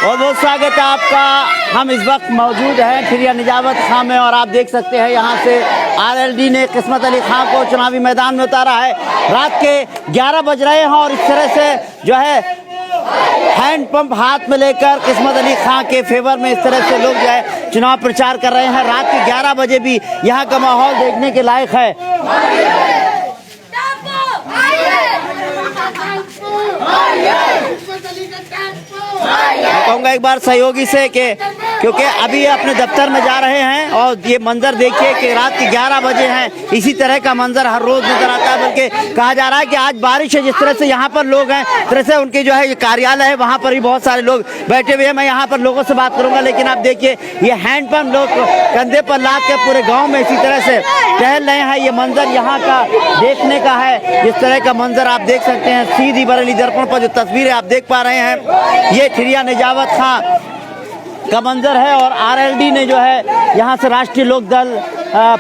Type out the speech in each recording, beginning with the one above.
बहुत बहुत स्वागत है आपका। हम इस वक्त मौजूद हैं ठिरिया निजावत खां में और आप देख सकते हैं यहाँ से आरएलडी ने किस्मत अली खां को चुनावी मैदान में उतारा है। रात के 11 बज रहे हैं और इस तरह से जो है हैंड पंप हाथ में लेकर किस्मत अली खां के फेवर में इस तरह से लोग जो है चुनाव प्रचार कर रहे हैं। रात के 11 बजे भी यहाँ का माहौल देखने के लायक है। कहूँगा एक बार सहयोगी से कि क्योंकि अभी अपने दफ्तर में जा रहे हैं और ये मंजर देखिए कि रात के 11 बजे हैं। इसी तरह का मंजर हर रोज नजर आता है, बल्कि कहा जा रहा है कि आज बारिश है। जिस तरह से यहाँ पर लोग हैं, तरह से उनके जो है कार्यालय है वहाँ पर भी बहुत सारे लोग बैठे हुए हैं। मैं यहाँ पर लोगों से बात करूँगा, लेकिन आप देखिए ये हैंड पंप लोग कंधे पर लाद के पूरे गाँव में इसी तरह से टहल रहे हैं। ये मंजर यहाँ का देखने का है। जिस तरह का मंजर आप देख सकते हैं, सीधी बरेली दर्पण पर जो तस्वीरें आप देख पा रहे हैं, ये ठिरिया निजावत खां का मंजर है। और आरएलडी ने जो है यहाँ से राष्ट्रीय लोक दल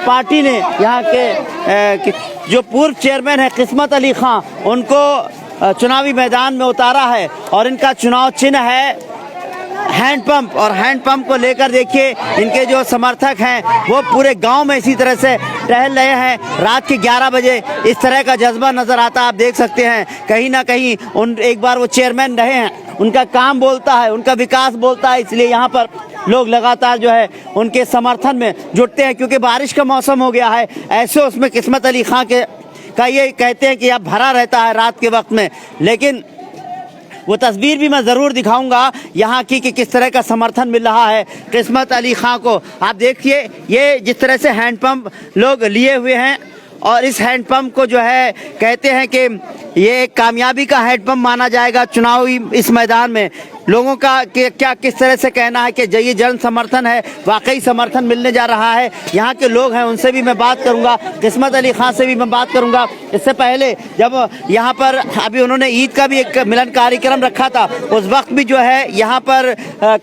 पार्टी ने यहाँ के जो पूर्व चेयरमैन है किस्मत अली खां, उनको चुनावी मैदान में उतारा है और इनका चुनाव चिन्ह है हैंडपंप। और हैंडपंप को लेकर देखिए इनके जो समर्थक हैं वो पूरे गांव में इसी तरह से टहल रहे हैं। रात के 11 बजे इस तरह का जज्बा नजर आता आप देख सकते हैं। कहीं ना कहीं उन एक बार वो चेयरमैन रहे हैं, उनका काम बोलता है, उनका विकास बोलता है, इसलिए यहाँ पर लोग लगातार जो है उनके समर्थन में जुटते हैं। क्योंकि बारिश का मौसम हो गया है, ऐसे उसमें किस्मत अली खां का ये कहते हैं कि अब भरा रहता है रात के वक्त में। लेकिन वो तस्वीर भी मैं ज़रूर दिखाऊंगा यहाँ की कि किस तरह का समर्थन मिल रहा है किस्मत अली खां को। आप देखिए ये जिस तरह से हैंडपंप लोग लिए हुए हैं और इस हैंडपंप को जो है कहते हैं कि ये एक कामयाबी का हैंडपंप माना जाएगा चुनावी इस मैदान में। लोगों का क्या किस तरह से कहना है कि ये जन समर्थन है, वाकई समर्थन मिलने जा रहा है। यहाँ के लोग हैं उनसे भी मैं बात करूँगा, किस्मत अली खां से भी मैं बात करूँगा। इससे पहले जब यहाँ पर अभी उन्होंने ईद का भी एक मिलन कार्यक्रम रखा था, उस वक्त भी जो है यहाँ पर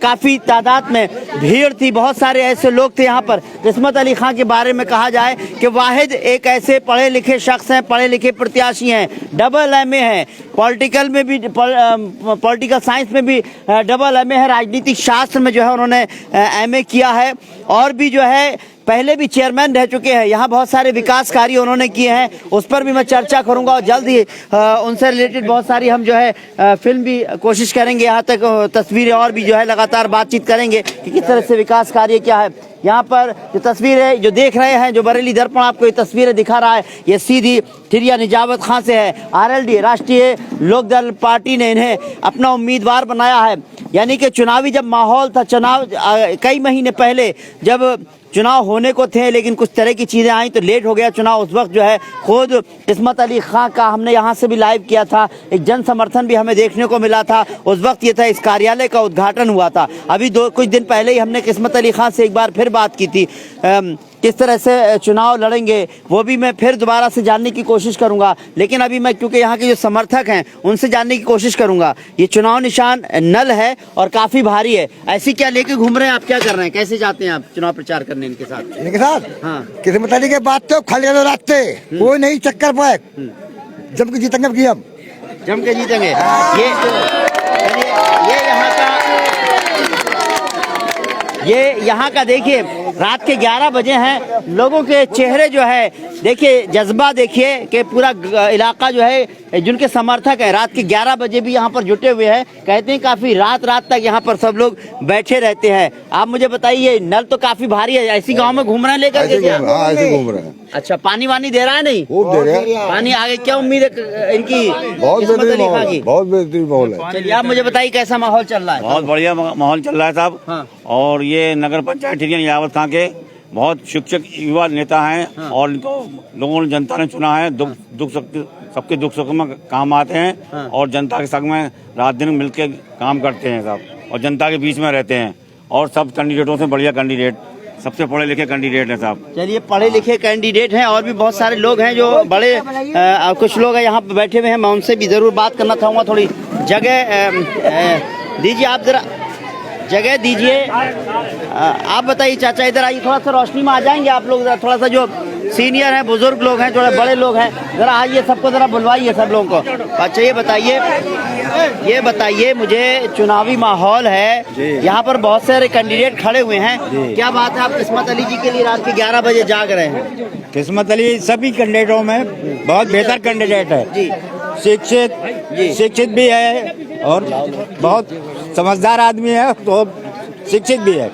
काफ़ी तादाद में भीड़ थी, बहुत सारे ऐसे लोग थे यहाँ पर। किस्मत अली खां के बारे में कहा जाए कि वाहिद एक ऐसे पढ़े लिखे शख्स हैं, पढ़े लिखे प्रत्याशी हैं, डबल MA है, पॉलिटिकल में भी पॉलिटिकल साइंस में भी डबल MA है, राजनीतिक शास्त्र में जो है उन्होंने MA किया है और भी जो है पहले भी चेयरमैन रह चुके हैं। यहाँ बहुत सारे विकास कार्य उन्होंने किए हैं, उस पर भी मैं चर्चा करूँगा और जल्द ही उनसे रिलेटेड बहुत सारी हम जो है फिल्म भी कोशिश करेंगे। यहाँ तक तस्वीरें और भी जो है लगातार बातचीत करेंगे कि किस तरह से विकास कार्य क्या है। यहाँ पर जो तस्वीरें जो देख रहे हैं, जो बरेली दर्पण आपको ये तस्वीरें दिखा रहा है, ये सीधी ठिरिया निजावत खां से है। आरएलडी राष्ट्रीय लोक दल पार्टी ने इन्हें अपना उम्मीदवार बनाया है। यानी कि चुनावी जब माहौल था, चुनाव कई महीने पहले जब चुनाव होने को थे, लेकिन कुछ तरह की चीज़ें आई तो लेट हो गया चुनाव। उस वक्त जो है खुद किस्मत अली खां का हमने यहाँ से भी लाइव किया था, एक जन समर्थन भी हमें देखने को मिला था। उस वक्त ये था इस कार्यालय का उद्घाटन हुआ था। अभी कुछ दिन पहले ही हमने किस्मत अली खां से एक बार फिर बात की थी, किस तरह से चुनाव लड़ेंगे वो भी मैं फिर दोबारा से जानने की कोशिश करूंगा। लेकिन अभी मैं क्योंकि यहाँ के जो समर्थक हैं उनसे जानने की कोशिश करूंगा। ये चुनाव निशान नल है और काफ़ी भारी है, ऐसी क्या लेके घूम रहे हैं आप, क्या कर रहे हैं, कैसे जाते हैं आप चुनाव प्रचार करने इनके साथ? हाँ, किस्मत अली के बात तो खाली रास्ते वो नहीं चक्कर पाए, जम के जीतेंगे, जम के जीतेंगे। ये यहाँ का देखिए रात के 11 बजे हैं, लोगों के चेहरे जो है देखिए, जज्बा देखिए कि पूरा इलाका जो है जिनके समर्थक है रात के 11 बजे भी यहाँ पर जुटे हुए हैं। कहते हैं काफ़ी रात तक यहाँ पर सब लोग बैठे रहते हैं। आप मुझे बताइए, नल तो काफ़ी भारी है, ऐसी गांव में घूम रहे हैं लेकर के? ऐसे घूम रहे हैं। अच्छा, पानी वानी दे रहा है? नहीं, खूब दे रहे हैं पानी। आगे क्या उम्मीद है इनकी? बहुत बेहतरीन माहौल है। चलिए आप मुझे बताइए कैसा माहौल चल रहा है? बहुत बढ़िया माहौल चल रहा है साहब। हाँ। और ये नगर पंचायत ठिरिया निजावत खां के बहुत शिक्षक युवा नेता हैं। हाँ। और इनको लोगों ने, जनता ने चुना है। सबके दुख सुख में काम आते हैं। हाँ। और जनता के संग में रात दिन मिलकर काम करते हैं साहब, और जनता के बीच में रहते हैं। और सब कैंडिडेटों से बढ़िया कैंडिडेट, सबसे पढ़े लिखे कैंडिडेट हैं साहब। चलिए, पढ़े लिखे कैंडिडेट हैं और भी बहुत सारे लोग हैं जो बड़े कुछ लोग हैं यहाँ पे बैठे हुए हैं। मैं उनसे भी जरूर बात करना चाहूँगा। थोड़ी जगह दीजिए, आप जरा जगह दीजिए। आप बताइए चाचा, इधर आइए, थोड़ा सा रोशनी में आ जाएंगे आप लोग, थोड़ा सा जो सीनियर हैं, बुजुर्ग लोग हैं, थोड़े बड़े लोग हैं, जरा आइए सबको जरा बुलवाइए सब लोगों को। अच्छा ये बताइए मुझे, चुनावी माहौल है, यहाँ पर बहुत सारे कैंडिडेट खड़े हुए हैं, क्या बात है आप किस्मत अली जी के लिए रात के 11 बजे जाग रहे हैं? किस्मत अली सभी कैंडिडेटों में बहुत बेहतर कैंडिडेट है जी शिक्षित भी है और बहुत समझदार आदमी है, तो शिक्षित भी है।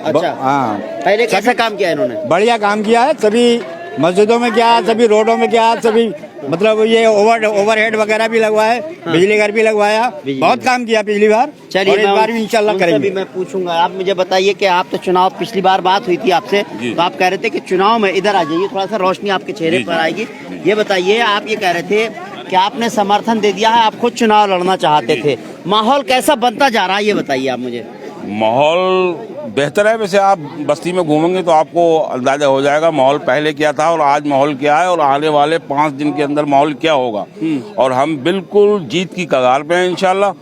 अच्छा हाँ, पहले कैसा काम किया इन्होंने? बढ़िया काम किया है, सभी मस्जिदों में किया, सभी रोडों में किया, सभी मतलब ये ओवरहेड वगैरह भी लगवाए, बिजली घर भी लगवाया, बहुत काम किया पिछली बार। चलिए, और इस बार भी इंशाल्लाह करेंगे। मैं पूछूंगा, आप मुझे बताइए कि आप तो चुनाव, पिछली बार बात हुई थी आपसे, तो आप कह रहे थे कि चुनाव में, इधर आ जाइए थोड़ा सा, रोशनी आपके चेहरे पर आएगी। ये बताइए, आप ये कह रहे थे कि आपने समर्थन दे दिया है, आप खुद चुनाव लड़ना चाहते थे, माहौल कैसा बनता जा रहा है ये बताइए आप मुझे। माहौल बेहतर है। वैसे आप बस्ती में घूमेंगे तो आपको अंदाजा हो जाएगा माहौल पहले क्या था और आज माहौल क्या है और आने वाले 5 दिन के अंदर माहौल क्या होगा। और हम बिल्कुल जीत की कगार पे हैं इंशाल्लाह।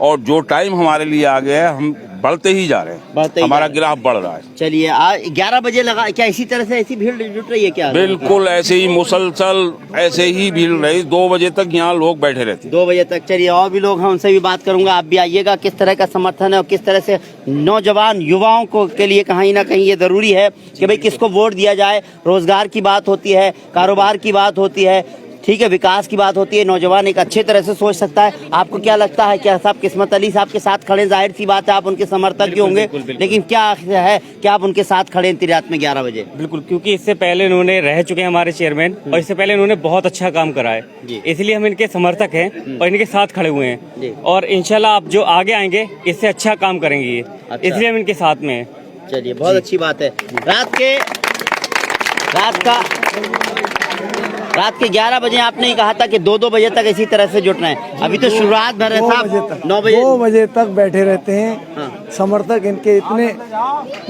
और जो टाइम हमारे लिए आ गया है, हम बढ़ते ही जा रहे हैं, हमारा ग्राफ बढ़ रहा है। चलिए 11 बजे लगा क्या, इसी तरह से ऐसी भीड़ जुट रही है क्या? बिल्कुल ऐसे ही मुसलसल ऐसे ही भीड़ रही, 2 बजे तक यहाँ लोग बैठे रहते। 2 बजे तक। चलिए और भी लोग हैं, उनसे भी बात करूंगा, आप भी आइएगा। किस तरह का समर्थन है और किस तरह से नौजवान युवाओं को के लिए कहीं ना कहीं ये जरूरी है कि भाई किसको वोट दिया जाए। रोजगार की बात होती है, कारोबार की बात होती है, ठीक है, विकास की बात होती है, नौजवान एक अच्छे तरह से सोच सकता है। आपको क्या लगता है, क्या साहब किस्मत अली साहब के साथ खड़े, जाहिर सी बात है आप उनके समर्थक भी होंगे, लेकिन क्या है कि आप उनके साथ खड़े हैं रात में 11 बजे? बिल्कुल, क्योंकि इससे पहले इन्होंने रह चुके हैं हमारे चेयरमैन, और इससे पहले इन्होंने बहुत अच्छा काम करा है, इसलिए हम इनके समर्थक हैं और इनके साथ खड़े हुए हैं। और इंशाल्लाह आप जो आगे आएंगे इससे अच्छा काम करेंगे ये, इसलिए हम इनके साथ में हैं। चलिए बहुत अच्छी बात है। रात के 11 बजे आपने ही कहा था कि 2-2 बजे तक इसी तरह से जुटना है। अभी तो शुरुआत भर है साहब, 9 बजे 2 बजे तक बैठे रहते हैं। समर्थक इनके इतने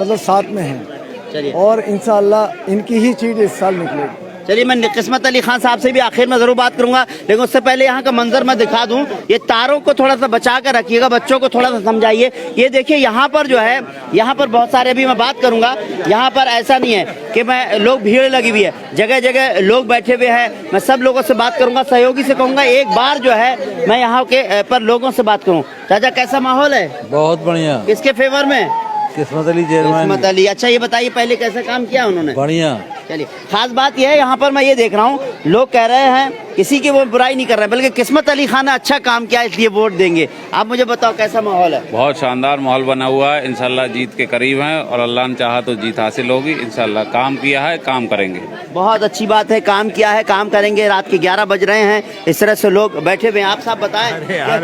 मतलब साथ में हैं और इंशाअल्लाह इनकी ही सीट इस साल निकलेगी। चलिए मैं किस्मत अली खान साहब से भी आखिर में जरूर बात करूंगा, लेकिन उससे पहले यहाँ का मंजर मैं दिखा दूं। ये तारों को थोड़ा सा बचा कर रखिएगा, बच्चों को थोड़ा सा समझाइए। ये देखिए यहाँ पर जो है, यहाँ पर बहुत सारे, अभी मैं बात करूंगा, यहाँ पर ऐसा नहीं है कि मैं लोग भीड़ लगी हुई है, जगह जगह लोग बैठे हुए हैं। मैं सब लोगों से बात करूंगा, सहयोगी से कहूंगा एक बार जो है मैं यहाँ के पर लोगों से बात करूँ। चाचा कैसा माहौल है? बहुत बढ़िया। किसके फेवर में? किस्मत अली चेयरमैन। किस्मत अली। अच्छा ये बताइए पहले कैसा काम किया उन्होंने? बढ़िया। चलिए, खास बात यह है यहाँ पर मैं ये देख रहा हूँ, लोग कह रहे हैं, किसी की वो बुराई नहीं कर रहे, बल्कि किस्मत अली खान ने अच्छा काम किया इसलिए वोट देंगे। आप मुझे बताओ कैसा माहौल है? बहुत शानदार माहौल बना हुआ है, इंशाल्लाह जीत के करीब हैं और अल्लाह ने चाहा तो जीत हासिल होगी इंशाल्लाह। काम किया है, काम करेंगे। बहुत अच्छी बात है, काम किया है, काम करेंगे। रात के 11 बज रहे हैं, इस तरह से लोग बैठे हुए हैं। आप सब बताएं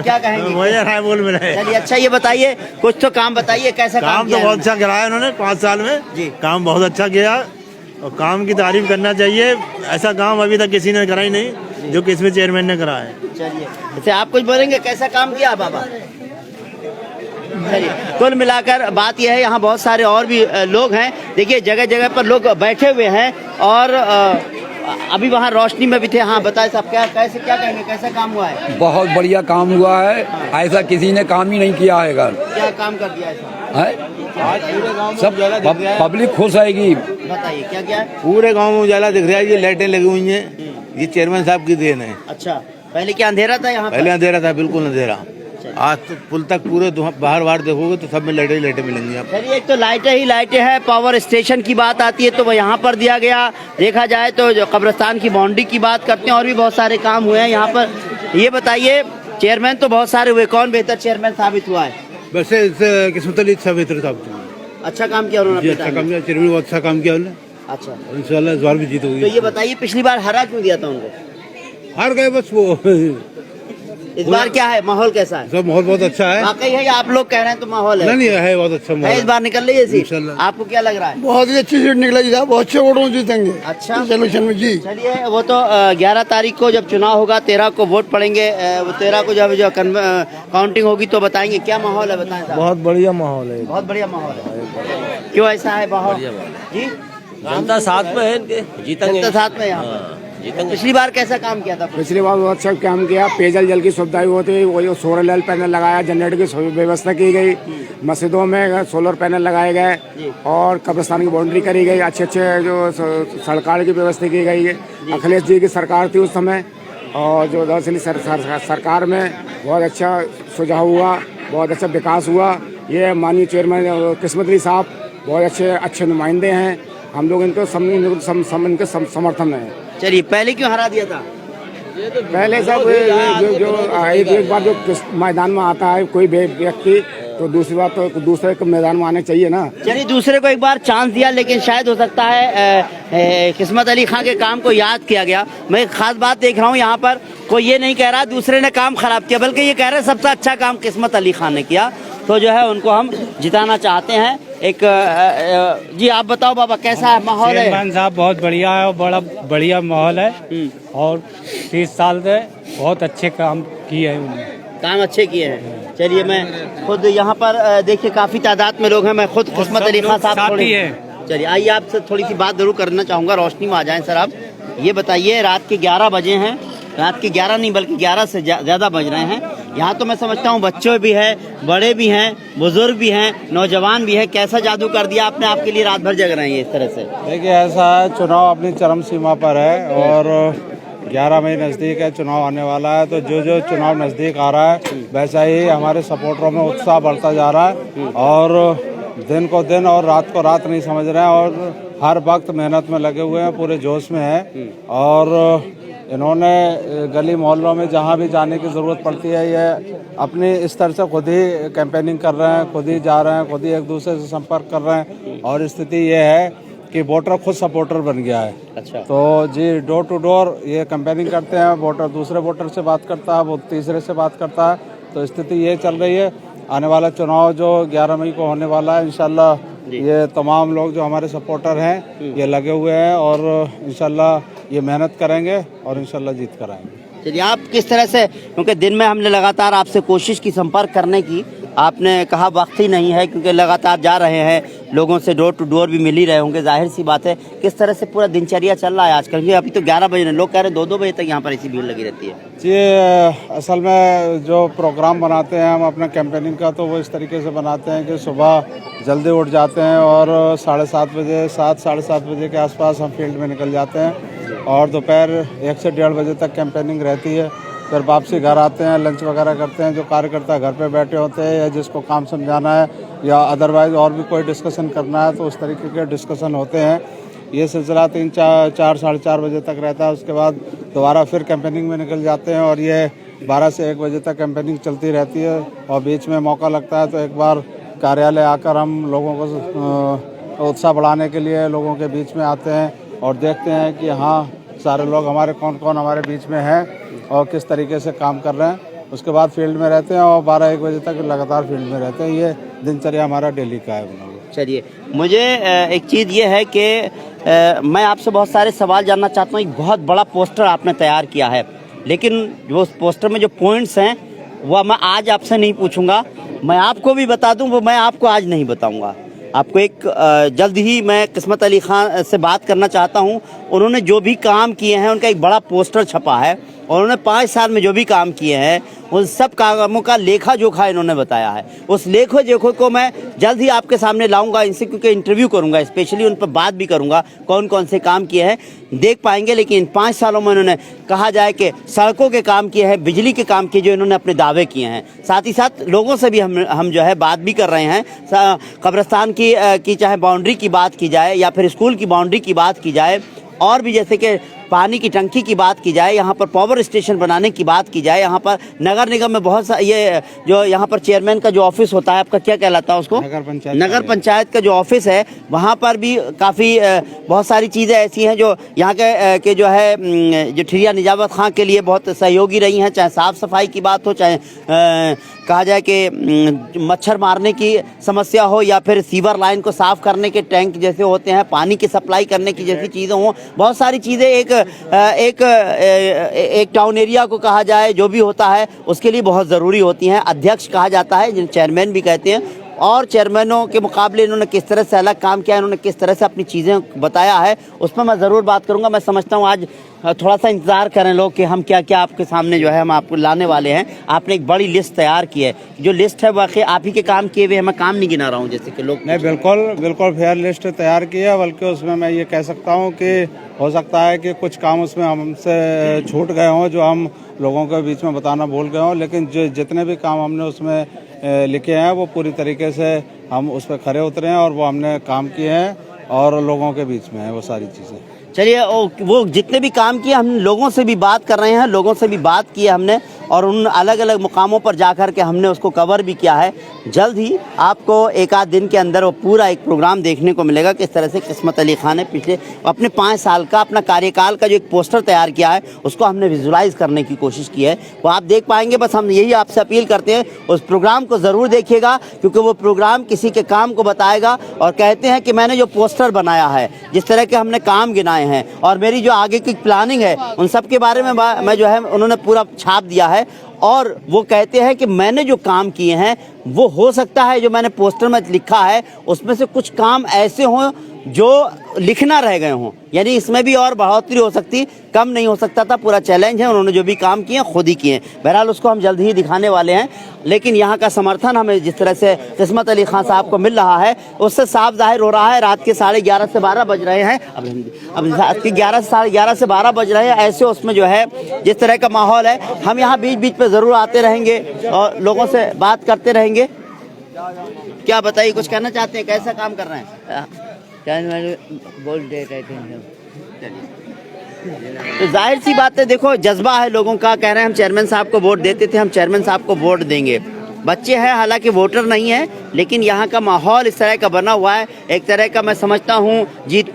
क्या कहेंगे? चलिए अच्छा ये बताइए, कुछ तो काम बताइए, कैसा काम तो बहुत अच्छा कराया उन्होंने 5 साल में जी, काम बहुत अच्छा किया और काम की तारीफ करना चाहिए। ऐसा काम अभी तक किसी ने करा ही नहीं जो कि इसमें चेयरमैन ने करा है। चलिए अच्छा आप कुछ बोलेंगे, कैसा काम किया बाबा? चलिए कुल मिलाकर बात यह है, यहाँ बहुत सारे और भी लोग हैं। देखिए जगह जगह पर लोग बैठे हुए हैं और अभी वहाँ रोशनी में भी थे। हाँ बताए साहब, क्या कहेंगे, कैसा काम हुआ है? बहुत बढ़िया काम हुआ है, ऐसा किसी ने काम ही नहीं किया है। क्या काम कर दिया है? सब पब्लिक खुश आएगी। बताइए क्या क्या है? पूरे गांव में उजाला दिख रहा है, ये लाइटें लगी हुई हैं, ये चेयरमैन साहब की देन है। अच्छा पहले क्या अंधेरा था यहाँ? पहले अंधेरा था, बिल्कुल अंधेरा। आज तो पुल तक पूरे बाहर देखोगे तो सब में लाइटें मिलेंगी आपको। चलिए एक तो लाइटें ही लाइटें हैं। पावर स्टेशन की बात आती है तो वो यहाँ पर दिया गया। देखा जाए तो जो कब्रिस्तान की बाउंड्री की बात करते हैं, और भी बहुत सारे काम हुए हैं यहाँ पर। ये बताइए चेयरमैन तो बहुत सारे हुए, कौन बेहतर चेयरमैन साबित हुआ है? वैसे किस्मत अली साबित अच्छा काम किया उन्होंने? अच्छा काम किया, चेयरमैन बहुत अच्छा काम किया उन्होंने। अच्छा इंशाल्लाह इस बार भी जीत होगी। तो ये बताइए पिछली बार हरा क्यों दिया था उनको? हार गए बस वो। इस बार क्या है, माहौल कैसा है? सब माहौल बहुत अच्छा है। वाकई है, आप लोग कह रहे हैं तो माहौल है? नहीं है, बहुत अच्छा माहौल है। इस बार निकल रही है सीट, आपको क्या लग रहा है? बहुत ही अच्छी सीट निकलेगी, बहुत अच्छे वोटों जीतेंगे। अच्छा इलेक्शन में जी। चलिए वो तो 11 तारीख को जब चुनाव होगा, 13 को वोट पड़ेंगे, 13 को जब जो काउंटिंग होगी तो बताएंगे क्या माहौल है। बताएं साहब। बहुत बढ़िया माहौल है। बहुत बढ़िया माहौल है। क्यों ऐसा है माहौल जी? जनता साथ में है, इनके जीतेंगे। जनता साथ में यहाँ तो पिछली बार कैसा काम किया था? पिछली बार बहुत अच्छा काम किया। पेयजल जल की सुविधाएं होती, वही सोलर पैनल लगाया, जनरेटर की व्यवस्था की गई, मस्जिदों में सोलर पैनल लगाए गए और कब्रिस्तान की बाउंड्री करी गई, अच्छे जो सड़कों की व्यवस्था की गई है। अखिलेश जी की सरकार थी उस समय, और जो दरअसल सरकार में बहुत अच्छा सुझाव हुआ, बहुत अच्छा विकास हुआ। ये माननीय चेयरमैन किस्मत अली साहब बहुत अच्छे नुमाइंदे हैं। हम लोग इनको इनके समर्थन में हैं। चलिए, पहले क्यों हरा दिया था? पहले सब जो एक बार जो मैदान में आता है कोई व्यक्ति, तो दूसरी बात तो दूसरे को मैदान में आने चाहिए ना। चलिए, दूसरे को एक बार चांस दिया, लेकिन शायद हो सकता है किस्मत अली खान के काम को याद किया गया। मैं एक खास बात देख रहा हूँ यहाँ पर, कोई ये नहीं कह रहा दूसरे ने काम खराब किया, बल्कि ये कह रहे सबसे अच्छा काम किस्मत अली खान ने किया। तो जो है उनको हम जिताना चाहते हैं। एक जी आप बताओ बाबा, कैसा है माहौल? है चेयरमैन साहब बहुत बढ़िया है और बड़ा बढ़िया माहौल है, और 30 साल से बहुत अच्छे काम किए हैं उन्होंने, काम अच्छे किए हैं। चलिए, मैं खुद यहाँ पर देखिए काफी तादाद में लोग हैं, मैं खुद किस्मत अली खान साहब थोड़ी चलिए आइए आपसे थोड़ी सी बात जरूर करना चाहूँगा, रोशनी में आ जाएं सर आप। ये बताइए, रात के 11 बजे हैं, रात के 11 नहीं बल्कि 11 से ज़्यादा बज रहे हैं। यहाँ तो मैं समझता हूँ बच्चे भी हैं, बड़े भी हैं, बुजुर्ग भी हैं, नौजवान भी हैं। कैसा जादू कर दिया आपने, आपके लिए रात भर जग रहे हैं इस तरह से? देखिए ऐसा है, चुनाव अपनी चरम सीमा पर है और 11 मई नज़दीक है, चुनाव आने वाला है। तो जो चुनाव नज़दीक आ रहा है वैसा ही हमारे सपोर्टरों में उत्साह बढ़ता जा रहा है, और दिन को दिन और रात को रात नहीं समझ रहे हैं, और हर वक्त मेहनत में लगे हुए हैं, पूरे जोश में है। और इन्होंने गली मोहल्लों में जहाँ भी जाने की ज़रूरत पड़ती है, ये अपनी इस तरह से खुद ही कैंपेनिंग कर रहे हैं, खुद ही जा रहे हैं, खुद ही एक दूसरे से संपर्क कर रहे हैं। और स्थिति ये है कि वोटर खुद सपोर्टर बन गया है। अच्छा। तो जी डोर टू डोर ये कैंपेनिंग करते हैं, वोटर दूसरे वोटर से बात करता है, वो तीसरे से बात करता है। तो स्थिति ये चल रही है। आने वाला चुनाव जो 11 मई को होने वाला है, इंशाल्लाह ये तमाम लोग जो हमारे सपोर्टर हैं ये लगे हुए हैं, और इंशाल्लाह ये मेहनत करेंगे और इंशाल्लाह जीत कर आएंगे। चलिए, आप किस तरह से, क्योंकि दिन में हमने लगातार आपसे कोशिश की संपर्क करने की, आपने कहा वक्त ही नहीं है क्योंकि लगातार जा रहे हैं, लोगों से डोर टू डोर भी मिल ही रहे होंगे, जाहिर सी बात है। किस तरह से पूरा दिनचर्या चल रहा है आजकल? क्योंकि अभी तो 11 बजे, लोग कह रहे हैं 2-2 बजे तक यहाँ पर ऐसी भीड़ लगी रहती है। जी असल में जो प्रोग्राम बनाते हैं हम अपना कैंपेनिंग का, तो वो इस तरीके से बनाते हैं कि सुबह जल्दी उठ जाते हैं और 7:30 बजे 7-7:30 बजे के आसपास हम फील्ड में निकल जाते हैं, और दोपहर 1 से 1:30 बजे तक कैंपेनिंग रहती है। फिर वापसी घर आते हैं, लंच वगैरह करते हैं। जो कार्यकर्ता घर पे बैठे होते हैं या जिसको काम समझाना है या अदरवाइज और भी कोई डिस्कशन करना है, तो उस तरीके के डिस्कशन होते हैं। ये सिलसिला 3-4 साढ़े 4 बजे तक रहता है। उसके बाद दोबारा फिर कैंपेनिंग में निकल जाते हैं, और ये 12 से 1 बजे तक कैंपेनिंग चलती रहती है। और बीच में मौका लगता है तो एक बार कार्यालय आकर हम लोगों को उत्साह बढ़ाने के लिए लोगों के बीच में आते हैं और देखते हैं कि हाँ सारे लोग हमारे कौन कौन हमारे बीच में हैं और किस तरीके से काम कर रहे हैं। उसके बाद फील्ड में रहते हैं और 12-1 बजे तक लगातार फील्ड में रहते हैं। ये दिनचर्या हमारा डेली का है। चलिए, मुझे एक चीज़ ये है कि मैं आपसे बहुत सारे सवाल जानना चाहता हूँ। एक बहुत बड़ा पोस्टर आपने तैयार किया है, लेकिन वो पोस्टर में जो पॉइंट्स हैं वह मैं आज आपसे नहीं पूछूंगा। मैं आपको भी बता दूं, वो मैं आपको आज नहीं बताऊंगा। आपको एक जल्द ही मैं किस्मत अली खान से बात करना चाहता हूं। उन्होंने जो भी काम किए हैं उनका एक बड़ा पोस्टर छपा है, और उन्होंने 5 साल में जो भी काम किए हैं उन सब कामों का लेखा जोखा इन्होंने बताया है। उस लेखो जोखो को मैं जल्द ही आपके सामने लाऊंगा इनसे, क्योंकि इंटरव्यू करूंगा, स्पेशली उन पर बात भी करूंगा कौन कौन से काम किए हैं, देख पाएंगे। लेकिन 5 सालों में उन्होंने कहा जाए कि सड़कों के काम किए हैं, बिजली के काम किए, जो इन्होंने अपने दावे किए हैं। साथ ही साथ लोगों से भी हम जो है बात भी कर रहे हैं। कब्रिस्तान की चाहे बाउंड्री की बात की जाए या फिर स्कूल की बाउंड्री की बात की जाए, और भी जैसे कि पानी की टंकी की बात की जाए, यहाँ पर पावर स्टेशन बनाने की बात की जाए, यहाँ पर नगर निगम में बहुत सा ये जो यहाँ पर चेयरमैन का जो ऑफिस होता है, आपका क्या कहलाता है उसको? नगर पंचायत का जो ऑफिस है, वहाँ पर भी काफ़ी बहुत सारी चीज़ें ऐसी हैं जो यहाँ के जो है जो ठिरिया निजावत खां के लिए बहुत सहयोगी रही हैं। चाहे साफ़ सफाई की बात हो, चाहे कहा जाए कि मच्छर मारने की समस्या हो, या फिर सीवर लाइन को साफ़ करने के टैंक जैसे होते हैं, पानी की सप्लाई करने की जैसी चीज़ें हों। बहुत सारी चीज़ें एक टाउन एरिया को कहा जाए जो भी होता है उसके लिए बहुत ज़रूरी होती हैं। अध्यक्ष कहा जाता है, जिन्हें चेयरमैन भी कहते हैं, और चेयरमैनों के मुकाबले इन्होंने किस तरह से अलग काम किया, इन्होंने किस तरह से अपनी चीज़ें बताया है, उस पर मैं ज़रूर बात करूंगा। मैं समझता हूं आज थोड़ा सा इंतज़ार करें लोग कि हम क्या क्या आपके सामने जो है हम आपको लाने वाले हैं। आपने एक बड़ी लिस्ट तैयार की है, जो लिस्ट है वाकई आप ही के काम किए हुए हैं, मैं काम नहीं गिना रहा हूँ जैसे कि लोग। नहीं, बिल्कुल बिल्कुल फेयर लिस्ट तैयार की है, बल्कि उसमें मैं ये कह सकता हूँ कि हो सकता है कि कुछ काम उसमें हमसे छूट गए हों जो हम लोगों के बीच में बताना भूल गए हों, लेकिन जो जितने भी काम हमने उसमें लिखे हैं वो पूरी तरीके से हम उस पर खरे उतरे हैं और वो हमने काम किए हैं और लोगों के बीच में है वो सारी चीज़ें। चलिए, वो जितने भी काम किए हम लोगों से भी बात कर रहे हैं, लोगों से भी बात की है हमने और उन अलग अलग मुकामों पर जाकर के हमने उसको कवर भी किया है। जल्द ही आपको एक आध दिन के अंदर वो पूरा एक प्रोग्राम देखने को मिलेगा किस तरह से किस्मत अली खान ने पिछले अपने 5 साल का अपना कार्यकाल का जो एक पोस्टर तैयार किया है उसको हमने विजुलाइज करने की कोशिश की है, वो आप देख पाएंगे। बस हम यही आपसे अपील करते हैं उस प्रोग्राम को ज़रूर देखिएगा, क्योंकि वो प्रोग्राम किसी के काम को बताएगा। और कहते हैं कि मैंने जो पोस्टर बनाया है, जिस तरह के हमने काम गिनाए हैं और मेरी जो आगे की प्लानिंग है, उन सब के बारे में मैं जो है उन्होंने पूरा छाप दिया है। और वो कहते हैं कि मैंने जो काम किए हैं वो हो सकता है जो मैंने पोस्टर में लिखा है उसमें से कुछ काम ऐसे हों जो लिखना रह गए हों, यानी इसमें भी और बढ़ोतरी हो सकती, कम नहीं हो सकता था। पूरा चैलेंज है, उन्होंने जो भी काम किए खुद ही किए। बहरहाल उसको हम जल्द ही दिखाने वाले हैं, लेकिन यहाँ का समर्थन हमें जिस तरह से किस्मत अली खान साहब को मिल रहा है उससे साफ जाहिर हो रहा है। रात के 11:30 से 12 बज रहे हैं, अब रात के 11 से 12 बज रहे हैं। ऐसे उसमें जो है जिस तरह का माहौल है, हम यहाँ बीच बीच पे ज़रूर आते रहेंगे और लोगों से बात करते रहेंगे। क्या बताइए, कुछ कहना चाहते हैं, कैसा काम कर रहे हैं? बोल दे रहे थे तो जाहिर सी बात है, देखो जज्बा है लोगों का, कह रहे हैं हम चेयरमैन साहब को वोट देते थे, हम चेयरमैन साहब को वोट देंगे। बच्चे हैं, हालांकि वोटर नहीं है, लेकिन यहाँ का माहौल इस तरह का बना हुआ है, एक तरह का मैं समझता हूँ जीत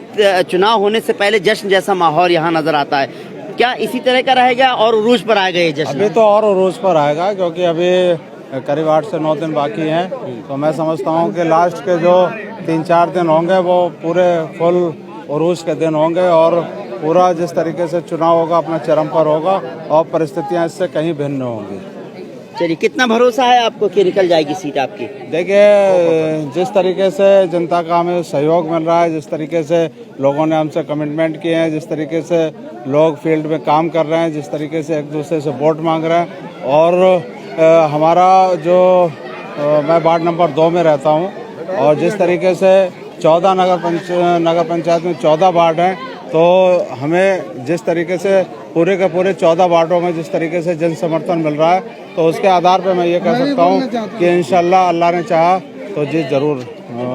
चुनाव होने से पहले जश्न जैसा माहौल यहाँ नजर आता है। क्या इसी तरह का रहेगा और उरूज पर आएगा ये जश्न? अभी तो और उरूज पर आएगा, क्योंकि अभी करीब 8 से 9 दिन बाकी हैं। तो मैं समझता हूँ कि लास्ट के जो 3-4 दिन होंगे वो पूरे फुल उरूज के दिन होंगे और पूरा जिस तरीके से चुनाव होगा अपना चरम पर होगा और परिस्थितियाँ इससे कहीं भिन्न होंगी। चलिए, कितना भरोसा है आपको कि निकल जाएगी सीट आपकी? देखिए, जिस तरीके से जनता का हमें सहयोग मिल रहा है, जिस तरीके से लोगों ने हमसे कमिटमेंट किए हैं, जिस तरीके से लोग फील्ड में काम कर रहे हैं, जिस तरीके से एक दूसरे से वोट मांग रहे हैं और हमारा जो मैं वार्ड नंबर 2 में रहता हूं और जिस तरीके से 14 नगर पंचायत में 14 वार्ड हैं, तो हमें जिस तरीके से पूरे के पूरे 14 वार्डों में जिस तरीके से जन समर्थन मिल रहा है, तो उसके आधार पर मैं ये कह सकता हूँ कि इंशाल्लाह अल्लाह ने चाहा तो जीत जरूर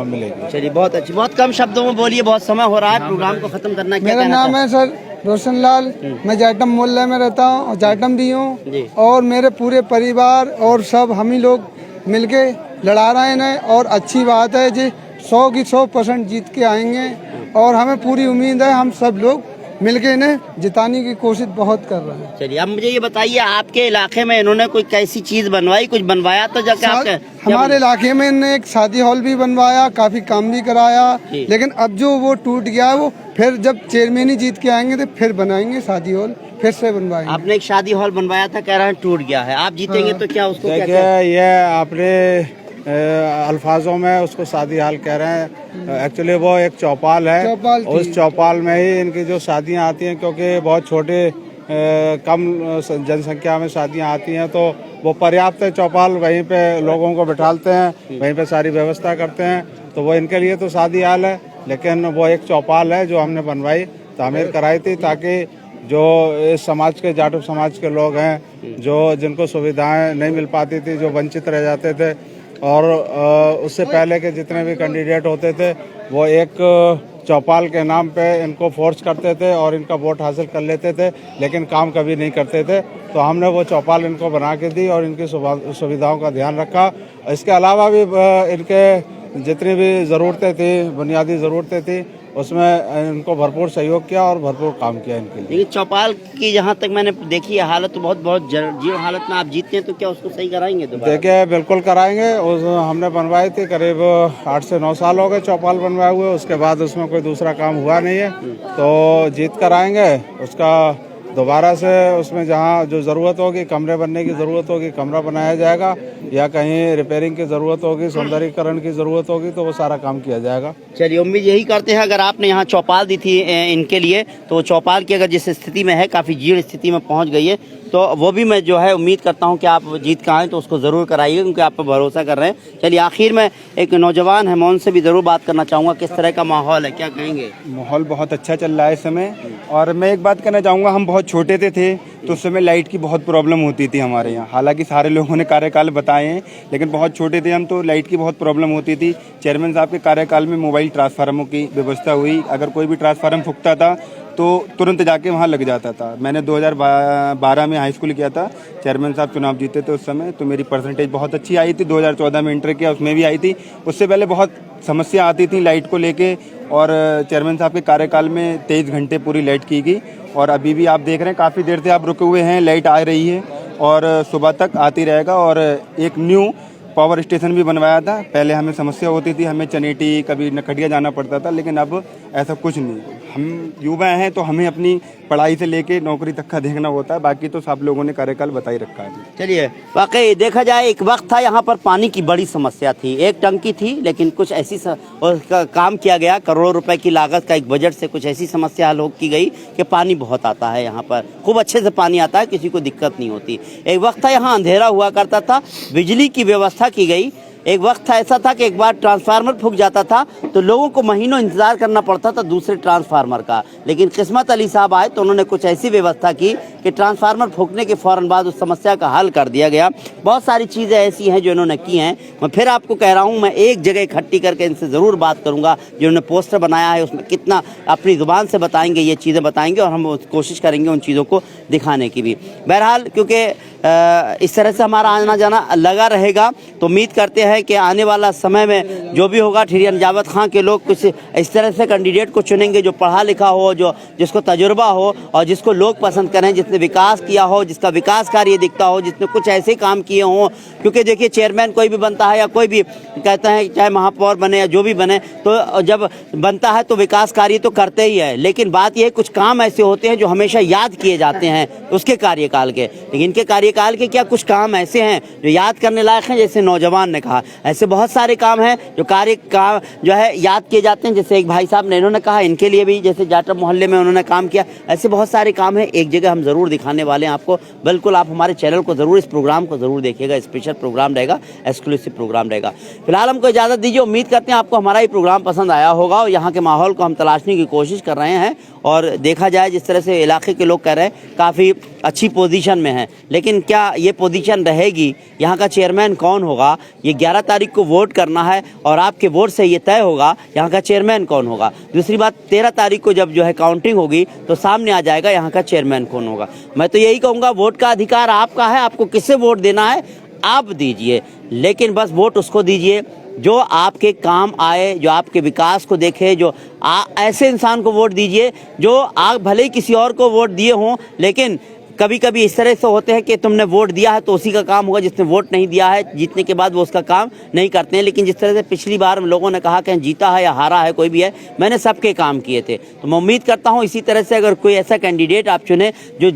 मिलेगी। चलिए, बहुत अच्छी, बहुत कम शब्दों में बोलिए, बहुत समय हो रहा है प्रोग्राम को खत्म करना। मेरा नाम है सर रोशन लाल, मैं जाटम मोहल्ले में रहता हूँ और जाटम भी हूँ और मेरे पूरे परिवार और सब हम ही लोग मिलके लड़ा रहे हैं और अच्छी बात है जी, 100 की 100% जीत के आएंगे और हमें पूरी उम्मीद है हम सब लोग मिलके इन्हें जिताने की कोशिश बहुत कर रहे हैं। चलिए, अब मुझे ये बताइए, आपके इलाके में इन्होंने कोई कैसी चीज बनवाई, कुछ बनवाया तो जाके आपके? हमारे इलाके में इन्होंने एक शादी हॉल भी बनवाया, काफी काम भी कराया, लेकिन अब जो वो टूट गया, वो फिर जब चेयरमैन ही जीत के आएंगे तो फिर बनाएंगे शादी हॉल, फिर से बनवाएंगे। आपने एक शादी हॉल बनवाया था, कह रहे हैं टूट गया है, आप जीतेंगे तो क्या उसको? देखिए, ये आपने अल्फाजों में उसको शादी हाल कह रहे हैं, एक्चुअली वो एक चौपाल है। उस चौपाल में ही इनकी जो शादियां आती हैं, क्योंकि बहुत छोटे कम जनसंख्या में शादियां आती हैं, तो वो पर्याप्त है चौपाल, वहीं पे लोगों को बिठालते हैं, वहीं पे सारी व्यवस्था करते हैं, तो वो इनके लिए तो शादी हाल है। लेकिन वो एक चौपाल है जो हमने बनवाई, तामीर कराई थी, ताकि जो इस समाज के जाटव समाज के लोग हैं, जो जिनको सुविधाएं नहीं मिल पाती थी, जो वंचित रह जाते थे, और उससे पहले के जितने भी कैंडिडेट होते थे वो एक चौपाल के नाम पे इनको फोर्स करते थे और इनका वोट हासिल कर लेते थे, लेकिन काम कभी नहीं करते थे। तो हमने वो चौपाल इनको बना के दी और इनकी सुविधाओं का ध्यान रखा। इसके अलावा भी इनके जितनी भी ज़रूरतें थी, बुनियादी ज़रूरतें थी, उसमें इनको भरपूर सहयोग किया और भरपूर काम किया इनके लिए। लेकिन चौपाल की जहाँ तक मैंने देखी है हालत तो बहुत जीरो हालत में, आप जीतते हैं तो क्या उसको सही कराएंगे दोबारा? देखिए, बिल्कुल कराएंगे। उस हमने बनवाई थी, करीब 8 से 9 साल हो गए चौपाल बनवाए हुए, उसके बाद उसमें कोई दूसरा काम हुआ नहीं है, तो जीत कर आएंगे, उसका दोबारा से उसमें जहाँ जो ज़रूरत होगी, कमरे बनने की ज़रूरत होगी, कमरा बनाया जाएगा, या कहीं रिपेयरिंग की ज़रूरत होगी, सौंदर्यीकरण की ज़रूरत होगी, तो वो सारा काम किया जाएगा। चलिए, उम्मीद यही करते हैं। अगर आपने यहाँ चौपाल दी थी इनके लिए, तो चौपाल की अगर जिस स्थिति में है, काफ़ी जीर्ण स्थिति में पहुँच गई है, तो वो भी मैं जो है उम्मीद करता हूँ कि आप जीत का आएँ तो उसको ज़रूर कराइए, क्योंकि आप पर भरोसा कर रहे हैं। चलिए, आखिर में एक नौजवान है, मैं उनसे भी ज़रूर बात करना चाहूँगा, किस तरह का माहौल है, क्या कहेंगे? माहौल बहुत अच्छा चल रहा है इस समय। और मैं एक बात कहना चाहूँगा, हम बहुत छोटे थे तो उस समय लाइट की बहुत प्रॉब्लम होती थी हमारे यहाँ। हालांकि सारे लोगों ने कार्यकाल बताए हैं, लेकिन बहुत छोटे थे हम तो लाइट की बहुत प्रॉब्लम होती थी। चेयरमैन साहब के कार्यकाल में मोबाइल ट्रांसफार्मरों की व्यवस्था हुई। अगर कोई भी ट्रांसफार्मर फूकता था तो तुरंत जाके वहाँ लग जाता था। मैंने 2012 में हाई स्कूल किया था, चेयरमैन साहब चुनाव जीते थे उस समय, तो मेरी परसेंटेज बहुत अच्छी आई थी। 2014 में इंटर किया, उसमें भी आई थी। उससे पहले बहुत समस्या आती थी लाइट को लेके, और चेयरमैन साहब के कार्यकाल में 23 घंटे पूरी लाइट की गई। और अभी भी आप देख रहे हैं, काफ़ी देर से आप रुके हुए हैं, लाइट आ रही है और सुबह तक आती रहेगा। और एक न्यू पावर स्टेशन भी बनवाया था। पहले हमें समस्या होती थी, हमें चनेटी, कभी नखटिया जाना पड़ता था, लेकिन अब ऐसा कुछ नहीं। हम युवा हैं तो हमें अपनी पढ़ाई से लेके नौकरी तक का देखना होता है, बाकी तो सब लोगों ने कार्यकाल बता ही रखा है। चलिए, वाकई देखा जाए, एक वक्त था यहाँ पर पानी की बड़ी समस्या थी। एक टंकी थी, लेकिन कुछ ऐसी काम किया गया, करोड़ों रुपए की लागत का एक बजट से कुछ ऐसी समस्या हल की गई कि पानी बहुत आता है यहाँ पर, खूब अच्छे से पानी आता है, किसी को दिक्कत नहीं होती। एक वक्त था यहाँ अंधेरा हुआ करता था, बिजली की व्यवस्था की गई। एक वक्त था ऐसा था कि एक बार ट्रांसफार्मर फूक जाता था तो लोगों को महीनों इंतजार करना पड़ता था दूसरे ट्रांसफार्मर का। लेकिन किस्मत अली साहब आए तो उन्होंने कुछ ऐसी व्यवस्था की कि ट्रांसफार्मर फूकने के फ़ौरन बाद उस समस्या का हल कर दिया गया। बहुत सारी चीज़ें ऐसी हैं जो इन्होंने की हैं। मैं फिर आपको कह रहा हूँ, मैं एक जगह इकट्ठी करके इनसे ज़रूर बात करूँगा। जिन्होंने पोस्टर बनाया है उसमें कितना अपनी ज़ुबान से बताएंगे, ये चीज़ें बताएंगे, और हम कोशिश करेंगे उन चीज़ों को दिखाने की भी। बहरहाल, क्योंकि इस तरह से हमारा आना जाना लगा रहेगा, तो उम्मीद करते हैं कि आने वाला समय में जो भी होगा, ठिरिया नजावत खां के लोग कुछ इस तरह से कैंडिडेट को चुनेंगे जो पढ़ा लिखा हो, जो जिसको तजुर्बा हो और जिसको लोग पसंद करें, जिसने विकास किया हो, जिसका विकास कार्य दिखता हो, जिसने कुछ ऐसे काम किए हों। क्योंकि देखिए, चेयरमैन कोई भी बनता है या कोई भी कहता है, चाहे महापौर बने या जो भी बने, तो जब बनता है तो विकास कार्य तो करते ही है। लेकिन बात यह है, कुछ काम ऐसे होते हैं जो हमेशा याद किए जाते हैं उसके कार्यकाल के। लेकिन इनके कार्यकाल के क्या कुछ काम ऐसे हैं जो याद करने लायक हैं? जैसे नौजवान ने कहा, ऐसे बहुत सारे काम हैं जो काम जो है याद किए जाते हैं। जैसे एक भाई साहब ने इन्होंने कहा, इनके लिए भी जैसे जाटव मोहल्ले में उन्होंने काम किया, ऐसे बहुत सारे काम हैं। एक जगह हम जरूर दिखाने वाले हैं आपको। बिल्कुल, आप हमारे चैनल को जरूर, इस प्रोग्राम को जरूर देखिएगा। स्पेशल प्रोग्राम रहेगा, एक्सक्लूसिव प्रोग्राम रहेगा। फिलहाल हमको इजाजत दीजिए। उम्मीद करते हैं आपको हमारा ये प्रोग्राम पसंद आया होगा और यहाँ के माहौल को हम तलाशने की कोशिश कर रहे हैं। और देखा जाए, जिस तरह से इलाके के लोग कह रहे हैं, काफ़ी अच्छी पोजीशन में है। लेकिन क्या ये पोजीशन रहेगी? यहाँ का चेयरमैन कौन होगा? ये 11 तारीख को वोट करना है और आपके वोट से ये तय होगा यहाँ का चेयरमैन कौन होगा। दूसरी बात, 13 तारीख को जब जो है काउंटिंग होगी तो सामने आ जाएगा यहाँ का चेयरमैन कौन होगा। मैं तो यही कहूँगा, वोट का अधिकार आपका है, आपको किसे वोट देना है आप दीजिए, लेकिन बस वोट उसको दीजिए जो आपके काम आए, जो आपके विकास को देखे। जो ऐसे इंसान को वोट दीजिए जो आप भले ही किसी और को वोट दिए हों, लेकिन कभी कभी इस तरह से होते हैं कि तुमने वोट दिया है तो उसी का काम होगा, जिसने वोट नहीं दिया है जीतने के बाद वो उसका काम नहीं करते हैं। लेकिन जिस तरह से पिछली बार लोगों ने कहा कि जीता है या हारा है कोई भी है, मैंने सबके काम किए थे। तो मैं उम्मीद करता हूँ इसी तरह से अगर कोई ऐसा कैंडिडेट आप चुने जो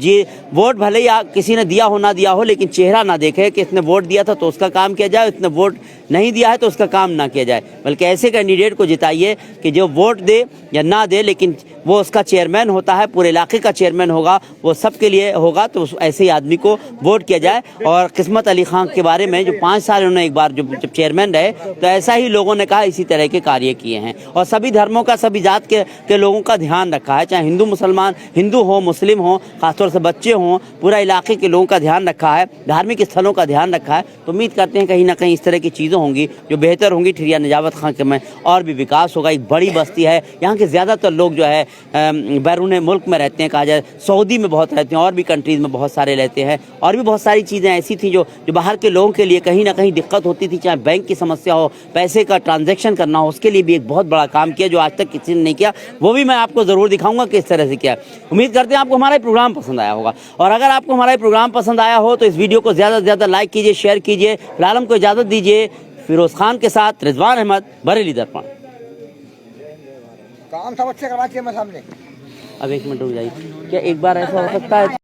वोट भले ही किसी ने दिया हो ना दिया हो, लेकिन चेहरा ना देखे कि इसने वोट दिया था तो उसका काम किया जाए, इसने वोट नहीं दिया है तो उसका काम ना किया जाए। बल्कि ऐसे कैंडिडेट को जिताइए कि जो वोट दे या ना दे, लेकिन वो उसका चेयरमैन होता है, पूरे इलाके का चेयरमैन होगा, वो सबके लिए होगा, तो ऐसे ही आदमी को वोट किया जाए। और किस्मत अली खां के बारे में, जो 5 साल उन्होंने एक बार जब चेयरमैन रहे, तो ऐसा ही लोगों ने कहा, इसी तरह के कार्य किए हैं। और सभी धर्मों का, सभी जात के लोगों का ध्यान रखा है, चाहे हिंदू मुसलमान, हिंदू हो, मुस्लिम हो, खासतौर से बच्चे हों, पूरा इलाके के लोगों का ध्यान रखा है, धार्मिक स्थलों का ध्यान रखा है। तो उम्मीद करते हैं कहीं ना कहीं इस तरह की चीज़ें होंगी जो बेहतर होंगी। ठिरिया नजावत खां के में और भी विकास होगा। एक बड़ी बस्ती है, यहाँ के ज़्यादातर लोग जो है बैरून मुल्क में रहते हैं, कहा जाए सऊदी में बहुत रहते हैं और भी कंट्रीज़ में बहुत सारे रहते हैं। और भी बहुत सारी चीज़ें ऐसी थी जो बाहर के लोगों के लिए कहीं ना कहीं दिक्कत होती थी, चाहे बैंक की समस्या हो, पैसे का ट्रांजैक्शन करना हो, उसके लिए भी एक बहुत बड़ा काम किया जो आज तक किसी ने नहीं किया। वो भी मैं आपको ज़रूर दिखाऊंगा किस तरह से किया। उम्मीद करते हैं आपको हमारा प्रोग्राम पसंद आया होगा। और अगर आपको हमारा प्रोग्राम पसंद आया हो तो इस वीडियो को ज़्यादा से ज़्यादा लाइक कीजिए, शेयर कीजिए। फिलहाल हमको इजाज़त दीजिए। फिरोज़ खान के साथ रिजवान अहमद, बरेली दर्पण। काम सब अच्छे करवा चाहिए मैं सामने। अब 1 मिनट रुक जाइए, क्या एक बार ऐसा हो सकता है